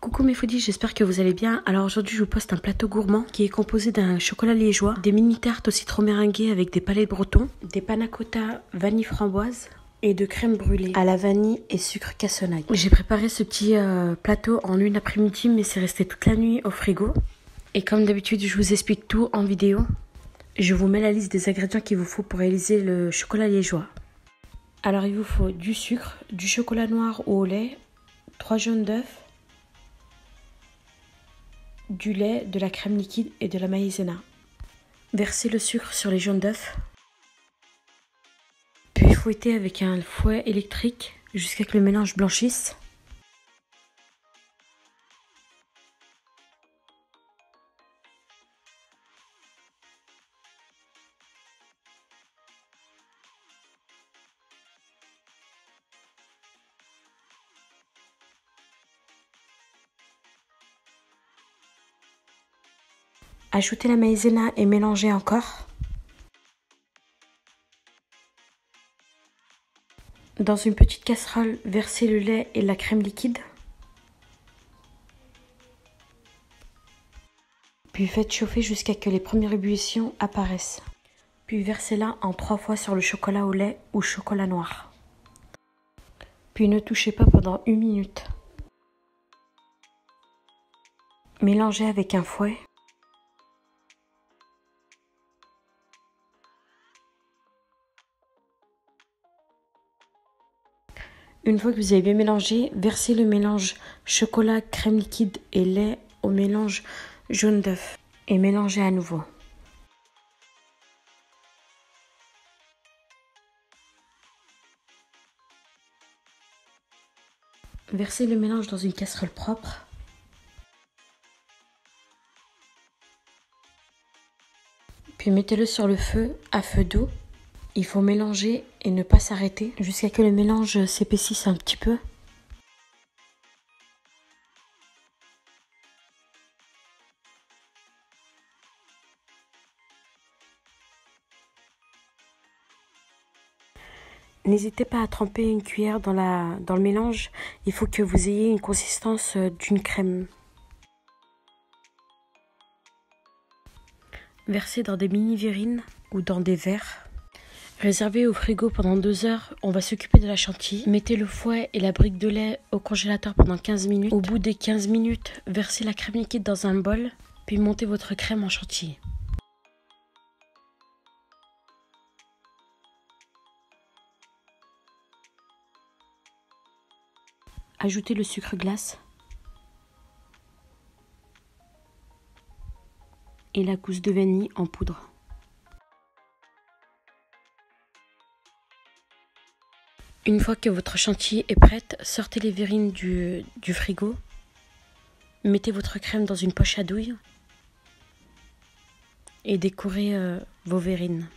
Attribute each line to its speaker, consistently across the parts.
Speaker 1: Coucou mes foodies, j'espère que vous allez bien. Alors aujourd'hui je vous poste un plateau gourmand qui est composé d'un chocolat liégeois, des mini tartes au citron meringué avec des palais bretons, des panna cotta vanille framboise et de crème brûlée à la vanille et sucre cassonade. J'ai préparé ce petit plateau en une après-midi mais c'est resté toute la nuit au frigo. Et comme d'habitude je vous explique tout en vidéo. Je vous mets la liste des ingrédients qu'il vous faut pour réaliser le chocolat liégeois. Alors il vous faut du sucre, du chocolat noir ou au lait, 3 jaunes d'œufs, du lait, de la crème liquide et de la maïzena. Versez le sucre sur les jaunes d'œufs. Puis fouettez avec un fouet électrique jusqu'à ce que le mélange blanchisse. Ajoutez la maïzena et mélangez encore. Dans une petite casserole, versez le lait et la crème liquide. Puis faites chauffer jusqu'à ce que les premières ébullitions apparaissent. Puis versez-la en 3 fois sur le chocolat au lait ou chocolat noir. Puis ne touchez pas pendant 1 minute. Mélangez avec un fouet. Une fois que vous avez bien mélangé, versez le mélange chocolat, crème liquide et lait au mélange jaune d'œuf et mélangez à nouveau. Versez le mélange dans une casserole propre. Puis mettez-le sur le feu à feu doux. Il faut mélanger et ne pas s'arrêter jusqu'à ce que le mélange s'épaississe un petit peu. N'hésitez pas à tremper une cuillère dans le mélange. Il faut que vous ayez une consistance d'une crème. Versez dans des mini verrines ou dans des verres. Réservé au frigo pendant 2 heures, on va s'occuper de la chantilly. Mettez le fouet et la brique de lait au congélateur pendant 15 minutes. Au bout des 15 minutes, versez la crème liquide dans un bol, puis montez votre crème en chantilly. Ajoutez le sucre glace et la gousse de vanille en poudre. Une fois que votre chantilly est prête, sortez les verrines du frigo. Mettez votre crème dans une poche à douille et décorez vos verrines.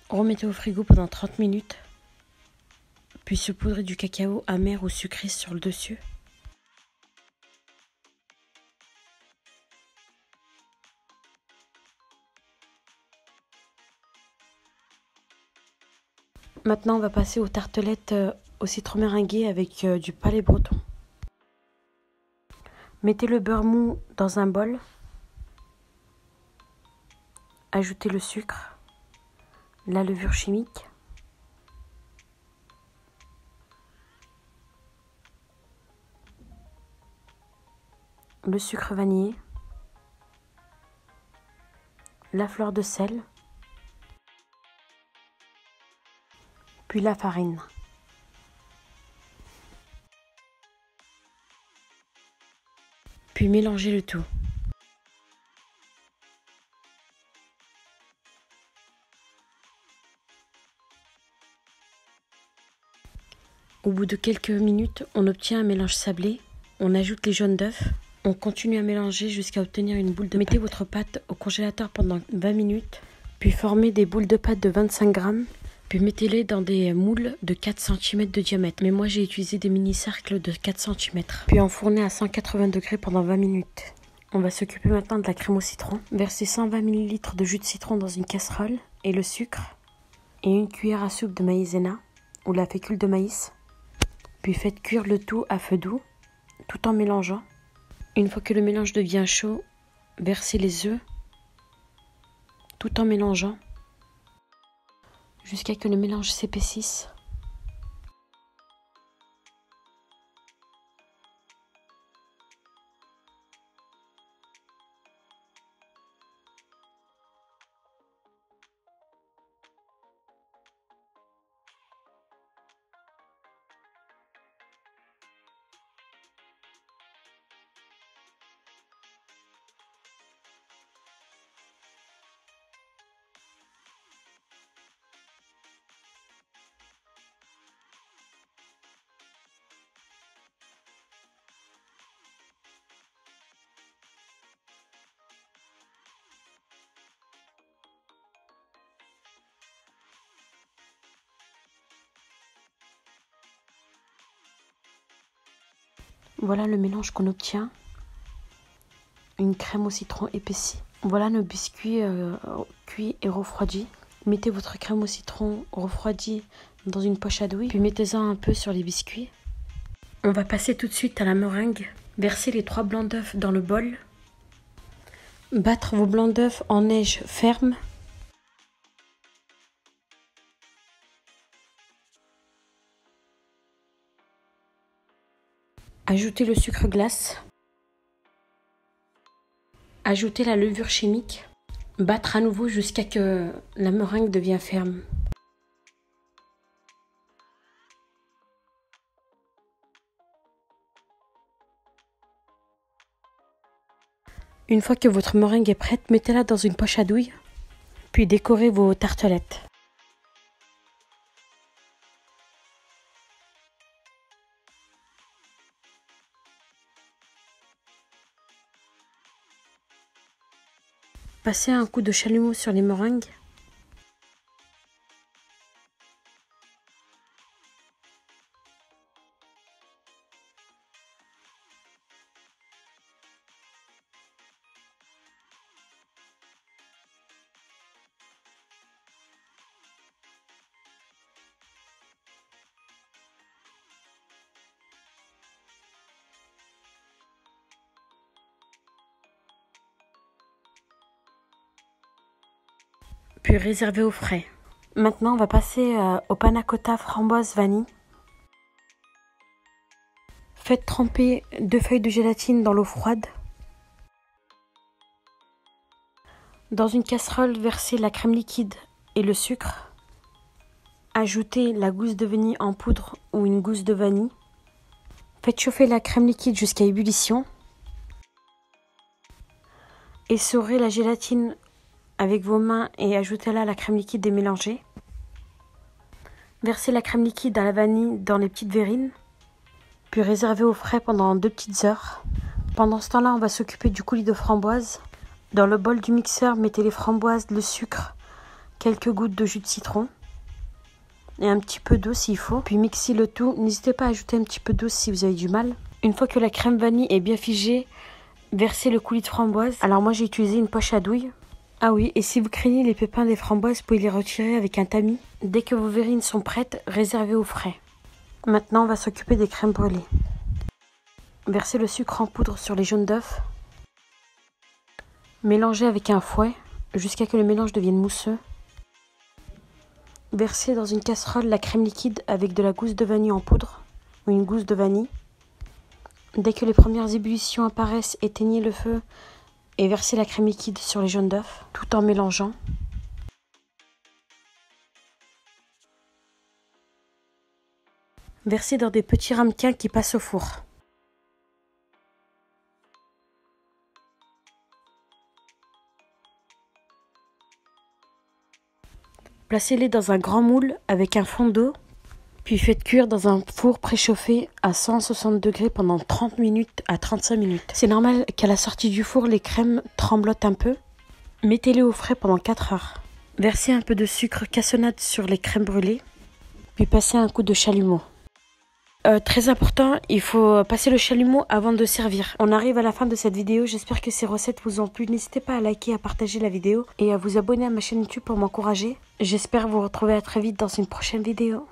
Speaker 1: Remettez au frigo pendant 30 minutes, puis saupoudrez du cacao amer ou sucré sur le dessus. Maintenant, on va passer aux tartelettes au citron meringué avec du palais breton. Mettez le beurre mou dans un bol. Ajoutez le sucre, la levure chimique, le sucre vanillé, la fleur de sel, puis la farine. Puis mélangez le tout. Au bout de quelques minutes, on obtient un mélange sablé. On ajoute les jaunes d'œufs. On continue à mélanger jusqu'à obtenir une boule de pâte. Mettez votre pâte au congélateur pendant 20 minutes. Puis formez des boules de pâte de 25 grammes. Puis mettez-les dans des moules de 4 cm de diamètre. Mais moi j'ai utilisé des mini-cercles de 4 cm. Puis enfournez à 180 degrés pendant 20 minutes. On va s'occuper maintenant de la crème au citron. Versez 120 ml de jus de citron dans une casserole et le sucre. Et une cuillère à soupe de maïzena ou la fécule de maïs. Puis faites cuire le tout à feu doux tout en mélangeant. Une fois que le mélange devient chaud, versez les œufs tout en mélangeant jusqu'à ce que le mélange s'épaississe. Voilà le mélange qu'on obtient. Une crème au citron épaissie. Voilà nos biscuits cuits et refroidis. Mettez votre crème au citron refroidie dans une poche à douille. Puis mettez-en un peu sur les biscuits. On va passer tout de suite à la meringue. Versez les 3 blancs d'œufs dans le bol. Battre vos blancs d'œufs en neige ferme. Ajoutez le sucre glace. Ajoutez la levure chimique. Battre à nouveau jusqu'à ce que la meringue devienne ferme. Une fois que votre meringue est prête, mettez-la dans une poche à douille. Puis décorez vos tartelettes. Passez un coup de chalumeau sur les meringues. Puis réservez au frais. Maintenant, on va passer au panna cotta framboise vanille. Faites tremper 2 feuilles de gélatine dans l'eau froide. Dans une casserole, versez la crème liquide et le sucre. Ajoutez la gousse de vanille en poudre ou une gousse de vanille. Faites chauffer la crème liquide jusqu'à ébullition. Essorez la gélatine avec vos mains et ajoutez-la la crème liquide démélangée. Versez la crème liquide à la vanille dans les petites verrines. Puis réservez au frais pendant 2 petites heures. Pendant ce temps-là, on va s'occuper du coulis de framboise. Dans le bol du mixeur, mettez les framboises, le sucre, quelques gouttes de jus de citron et un petit peu d'eau s'il faut. Puis mixez le tout. N'hésitez pas à ajouter un petit peu d'eau si vous avez du mal. Une fois que la crème vanille est bien figée, versez le coulis de framboise. Alors moi, j'ai utilisé une poche à douille. Ah oui, et si vous craignez les pépins des framboises, vous pouvez les retirer avec un tamis. Dès que vos verrines sont prêtes, réservez au frais. Maintenant, on va s'occuper des crèmes brûlées. Versez le sucre en poudre sur les jaunes d'œufs. Mélangez avec un fouet jusqu'à ce que le mélange devienne mousseux. Versez dans une casserole la crème liquide avec de la gousse de vanille en poudre ou une gousse de vanille. Dès que les premières ébullitions apparaissent, éteignez le feu et versez la crème liquide sur les jaunes d'œufs tout en mélangeant. Versez dans des petits ramequins qui passent au four. Placez-les dans un grand moule avec un fond d'eau, puis faites cuire dans un four préchauffé à 160 degrés pendant 30 minutes à 35 minutes. C'est normal qu'à la sortie du four, les crèmes tremblotent un peu. Mettez-les au frais pendant 4 heures. Versez un peu de sucre cassonade sur les crèmes brûlées, puis passez un coup de chalumeau. Très important, il faut passer le chalumeau avant de servir. On arrive à la fin de cette vidéo, j'espère que ces recettes vous ont plu. N'hésitez pas à liker, à partager la vidéo et à vous abonner à ma chaîne YouTube pour m'encourager. J'espère vous retrouver à très vite dans une prochaine vidéo.